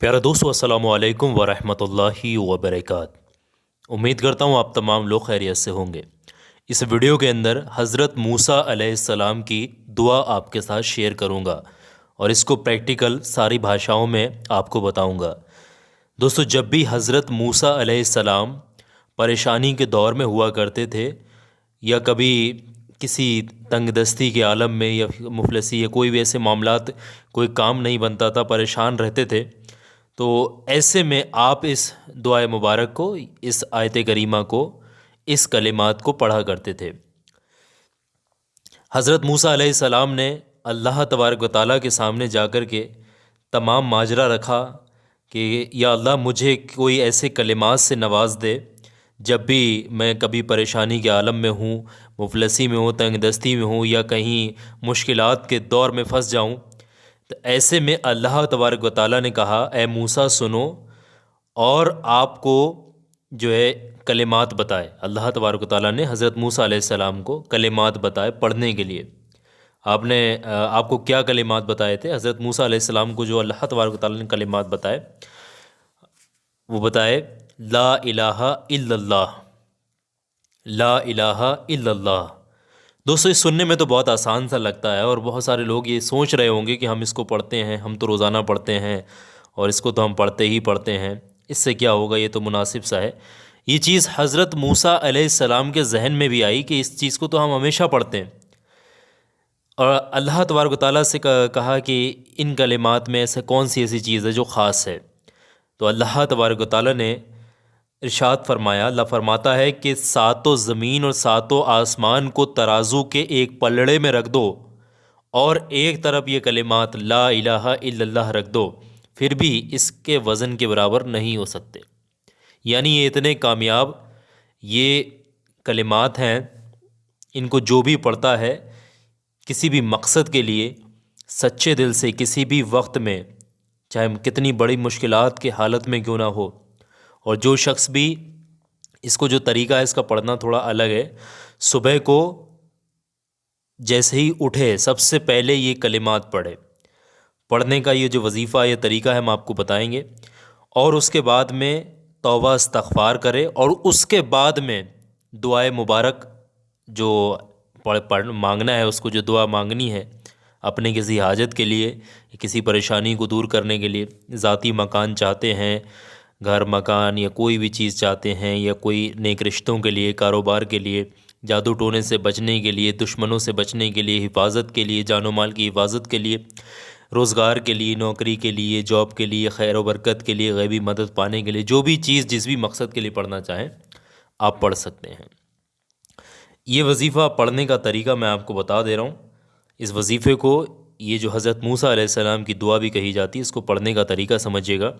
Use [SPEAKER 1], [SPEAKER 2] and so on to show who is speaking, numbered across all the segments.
[SPEAKER 1] प्यारे दोस्तों, अस्सलामु अलैकुम वरहमतुल्लाहि वबरकात। उम्मीद करता हूँ आप तमाम लोग खैरियत से होंगे। इस वीडियो के अंदर हज़रत मूसा अलैहिस्सलाम की दुआ आपके साथ शेयर करूँगा और इसको प्रैक्टिकल सारी भाषाओं में आपको बताऊँगा। दोस्तों, जब भी हज़रत मूसा अलैहिस्सलाम परेशानी के दौर में हुआ करते थे या कभी किसी तंगदस्ती के आलम में या मुफलसी या कोई भी ऐसे मामलात, कोई काम नहीं बनता था, परेशान रहते थे, तो ऐसे में आप इस दुआए मुबारक को, इस आयत करीमा को, इस कलिमात को पढ़ा करते थे। हज़रत मूसा अलैहिस्सलाम ने अल्लाह तबारक व तआला के सामने जाकर के तमाम माजरा रखा कि या अल्लाह, मुझे कोई ऐसे कलिमात से नवाज दे जब भी मैं कभी परेशानी के आलम में हूँ, मुफलसी में हूँ, तंगदस्ती में हूँ या कहीं मुश्किलात के दौर में फंस जाऊँ। तो ऐसे में अल्लाह तबारक व तआला ने कहा, ए मूसा सुनो और आपको जो है कलिमात बताए। अल्लाह तबारक व तआला ने हज़रत मूसा अलैहिस्सलाम को कलिमात बताए पढ़ने के लिए। आपको क्या कलिमात बताए थे? हज़रत मूसा अलैहिस्सलाम को जो अल्लाह तबारक व तआला ने कलिमात बताए, वो बताए, ला इलाहा इल्लल्लाह, ला इलाहा इल्लल्लाह। दोस्तों, इस सुनने में तो बहुत आसान सा लगता है और बहुत सारे लोग ये सोच रहे होंगे कि हम इसको पढ़ते हैं, हम तो रोज़ाना पढ़ते हैं और इसको तो हम पढ़ते ही पढ़ते हैं, इससे क्या होगा, ये तो मुनासिब सा है। ये चीज़ हज़रत मूसा अलैहिस्सलाम के जहन में भी आई कि इस चीज़ को तो हम हमेशा पढ़ते हैं। और अल्लाह तबारक व तआला से कहा कि इन कलिमात में ऐसा कौन सी ऐसी चीज़ है जो ख़ास है। तो अल्लाह तबारक व तआला ने इरशाद फरमाया, अल्लाह फरमाता है कि सातों ज़मीन और सातों आसमान को तराजू के एक पलड़े में रख दो और एक तरफ ये कलिमात ला इलाहा इल्लल्लाह रख दो, फिर भी इसके वज़न के बराबर नहीं हो सकते। यानी ये इतने कामयाब ये कलिमात हैं, इनको जो भी पढ़ता है किसी भी मकसद के लिए सच्चे दिल से किसी भी वक्त में, चाहे कितनी बड़ी मुश्किलात की हालत में क्यों ना हो, और जो शख्स भी, इसको जो तरीका है इसका पढ़ना थोड़ा अलग है, सुबह को जैसे ही उठे सबसे पहले ये कलिमात पढ़े। पढ़ने का ये जो वजीफ़ा, ये तरीका है, हम आपको बताएंगे। और उसके बाद में तौबा इस्तग़फ़ार करे और उसके बाद में दुआए मुबारक जो पढ़ मांगना है, उसको जो दुआ मांगनी है अपने किसी हाजत के लिए, किसी परेशानी को दूर करने के लिए, ज़ाती मकान चाहते हैं, घर मकान या कोई भी चीज़ चाहते हैं, या कोई नेक रिश्तों के लिए, कारोबार के लिए, जादू टोने से बचने के लिए, दुश्मनों से बचने के लिए, हिफाजत के लिए, जानो माल की हिफाजत के लिए, रोज़गार के लिए, नौकरी के लिए, जॉब के लिए, खैर व बरकत के लिए, गैबी मदद पाने के लिए, जो भी चीज़ जिस भी मकसद के लिए पढ़ना चाहें आप पढ़ सकते हैं। ये वजीफ़ा पढ़ने का तरीका मैं आपको बता दे रहा हूँ। इस वजीफ़े को, ये जो हज़रत मूसा अलैहिस्सलाम की दुआ भी कही जाती है, इसको पढ़ने का तरीका समझिएगा।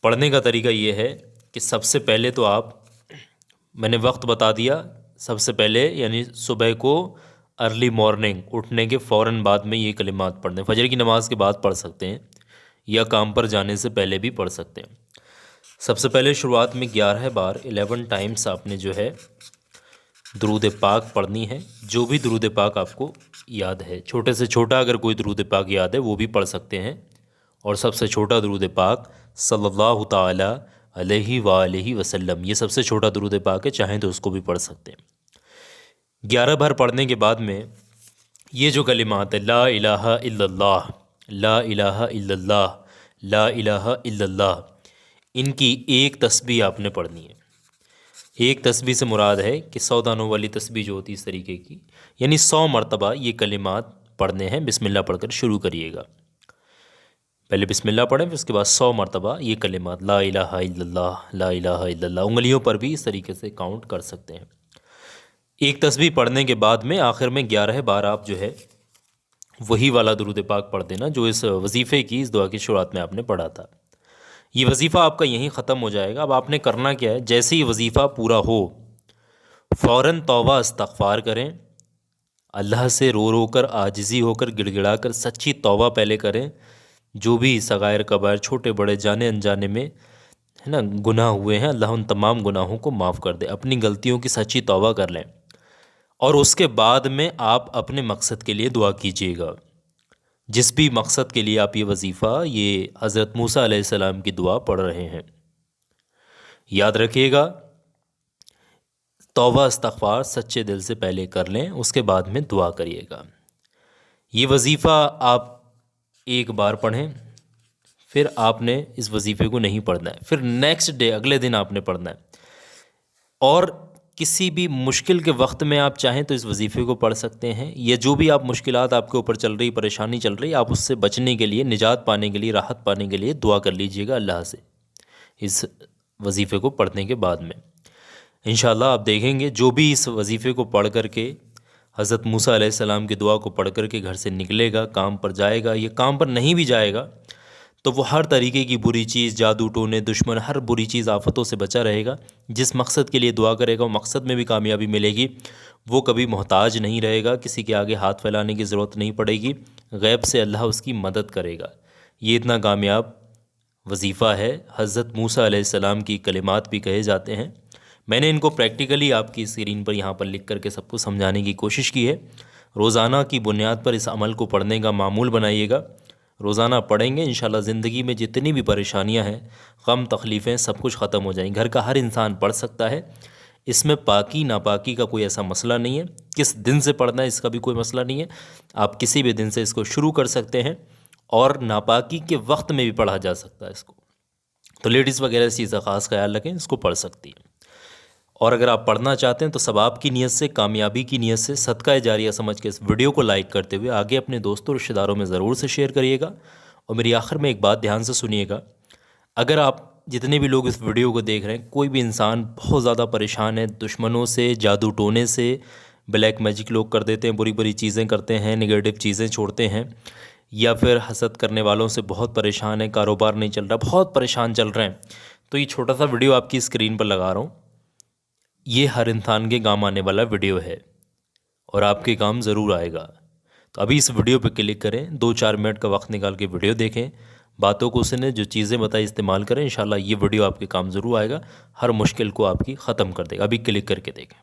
[SPEAKER 1] पढ़ने का तरीका ये है कि सबसे पहले तो मैंने वक्त बता दिया, सबसे पहले यानी सुबह को अर्ली मॉर्निंग उठने के फ़ौरन बाद में ये कलिमात पढ़ने, फजर की नमाज़ के बाद पढ़ सकते हैं या काम पर जाने से पहले भी पढ़ सकते हैं। सबसे पहले शुरुआत में 11 बार 11 टाइम्स आपने जो है दुरूद पाक पढ़नी है। जो भी दुरूद पाक आपको याद है, छोटे से छोटा अगर कोई दुरूद पाक याद है वो भी पढ़ सकते हैं, और सबसे छोटा दुरूद पाक सल्लल्लाहु ताला अलैहि वालैहि वसल्लम, ये सबसे छोटा दुरूद पाक है, चाहें तो उसको भी पढ़ सकते हैं। 11 बार पढ़ने के बाद में ये जो कलिमात है, ला इलाहा इल्लल्लाह, ला इलाहा इल्लल्लाह, ला इलाहा इल्लल्लाह, इनकी एक तस्बीह आपने पढ़नी है। एक तस्बीह से मुराद है कि 100 दानों वाली तस्बीह जो होती है इस तरीके की, यानी 100 मरतबा ये कलिमात पढ़ने हैं। बिस्मिल्लाह पढ़कर शुरू करिएगा। पहले बिस्मिल्लाह पढ़ें, फिर उसके बाद 100 मरतबा ये कलिमात ला इलाहा इल्लल्लाह, ला इलाहा इल्लल्लाह। उंगलियों पर भी इस तरीके से काउंट कर सकते हैं। एक तस्बीह पढ़ने के बाद में आखिर में 11 बार आप जो है वही वाला दुरूद पाक पढ़ देना जो इस वजीफ़े की, इस दुआ की शुरुआत में आपने पढ़ा था। ये वजीफ़ा आपका यहीं ख़त्म हो जाएगा। अब आपने करना क्या है, जैसे ही वजीफ़ा पूरा हो फ़ौरन तौबा इस्तग़फ़ार करें, अल्लाह से रो रो कर, आजिज़ी होकर, गिड़गिड़ा कर सच्ची तौबा पहले करें। जो भी सगायर कबायर, छोटे बड़े, जाने अनजाने में है ना गुनाह हुए हैं, अल्लाह उन तमाम गुनाहों को माफ़ कर दे। अपनी गलतियों की सच्ची तौबा कर लें और उसके बाद में आप अपने मकसद के लिए दुआ कीजिएगा। जिस भी मकसद के लिए आप ये वजीफ़ा, ये हज़रत मूसा अलैहिस्सलाम की दुआ पढ़ रहे हैं। याद रखिएगा, तौबा इस्तग़फ़ार सच्चे दिल से पहले कर लें, उसके बाद में दुआ करिएगा। ये वजीफ़ा आप एक बार पढ़ें, फिर आपने इस वजीफ़े को नहीं पढ़ना है, फिर नेक्स्ट डे अगले दिन आपने पढ़ना है। और किसी भी मुश्किल के वक्त में आप चाहें तो इस वजीफ़े को पढ़ सकते हैं। या जो भी आप मुश्किलात आपके ऊपर चल रही, परेशानी चल रही, आप उससे बचने के लिए, निजात पाने के लिए, राहत पाने के लिए दुआ कर लीजिएगा अल्लाह से इस वजीफ़े को पढ़ने के बाद में। इंशाअल्लाह आप देखेंगे जो भी इस वजीफ़े को पढ़ कर के, हज़रत मूसा अलैहिस्सलाम की दुआ को पढ़ कर के घर से निकलेगा, काम पर जाएगा, ये काम पर नहीं भी जाएगा तो वो हर तरीके की बुरी चीज़, जादू टोने, दुश्मन, हर बुरी चीज़, आफतों से बचा रहेगा। जिस मकसद के लिए दुआ करेगा वो मकसद में भी कामयाबी मिलेगी। वो कभी मोहताज नहीं रहेगा, किसी के आगे हाथ फैलाने की ज़रूरत नहीं पड़ेगी, गैब से अल्लाह उसकी मदद करेगा। ये इतना कामयाब वजीफ़ा है। हज़रत मूसा अलैहिस्सलाम की कलिमात भी कहे जाते हैं। मैंने इनको प्रैक्टिकली आपकी स्क्रीन पर यहाँ पर लिख करके सबको समझाने की कोशिश की है। रोज़ाना की बुनियाद पर इस अमल को पढ़ने का मामूल बनाइएगा। रोज़ाना पढ़ेंगे, इंशाल्लाह ज़िंदगी में जितनी भी परेशानियां हैं, गम, तकलीफ़ें, सब कुछ ख़त्म हो जाएंगी। घर का हर इंसान पढ़ सकता है। इसमें पाकी नापाकी का कोई ऐसा मसला नहीं है। किस दिन से पढ़ना है इसका भी कोई मसला नहीं है। आप किसी भी दिन से इसको शुरू कर सकते हैं और नापाकी के वक्त में भी पढ़ा जा सकता है इसको। तो लेडीज़ वगैरह इस चीज़ का ख़ास ख्याल रखें, इसको पढ़ सकती हैं। और अगर आप पढ़ना चाहते हैं तो सवाब की नीयत से, कामयाबी की नीयत से, सदका जारिया समझ के इस वीडियो को लाइक करते हुए आगे अपने दोस्तों रिश्तेदारों में ज़रूर से शेयर करिएगा। और मेरी आखिर में एक बात ध्यान से सुनिएगा, अगर आप जितने भी लोग इस वीडियो को देख रहे हैं, कोई भी इंसान बहुत ज़्यादा परेशान है, दुश्मनों से, जादू टोने से, ब्लैक मैजिक लोग कर देते हैं, बुरी बुरी चीज़ें करते हैं, नेगेटिव चीज़ें छोड़ते हैं, या फिर हसद करने वालों से बहुत परेशान है, कारोबार नहीं चल रहा, बहुत परेशान चल रहे हैं, तो ये छोटा सा वीडियो आपकी स्क्रीन पर लगा रहा हूँ। ये हर इंसान के काम आने वाला वीडियो है और आपके काम ज़रूर आएगा। तो अभी इस वीडियो पे क्लिक करें, 2-4 मिनट का वक्त निकाल के वीडियो देखें, बातों को सुने, जो चीज़ें बताई इस्तेमाल करें। इंशाल्लाह ये वीडियो आपके काम ज़रूर आएगा, हर मुश्किल को आपकी ख़त्म कर देगा। अभी क्लिक करके देखें।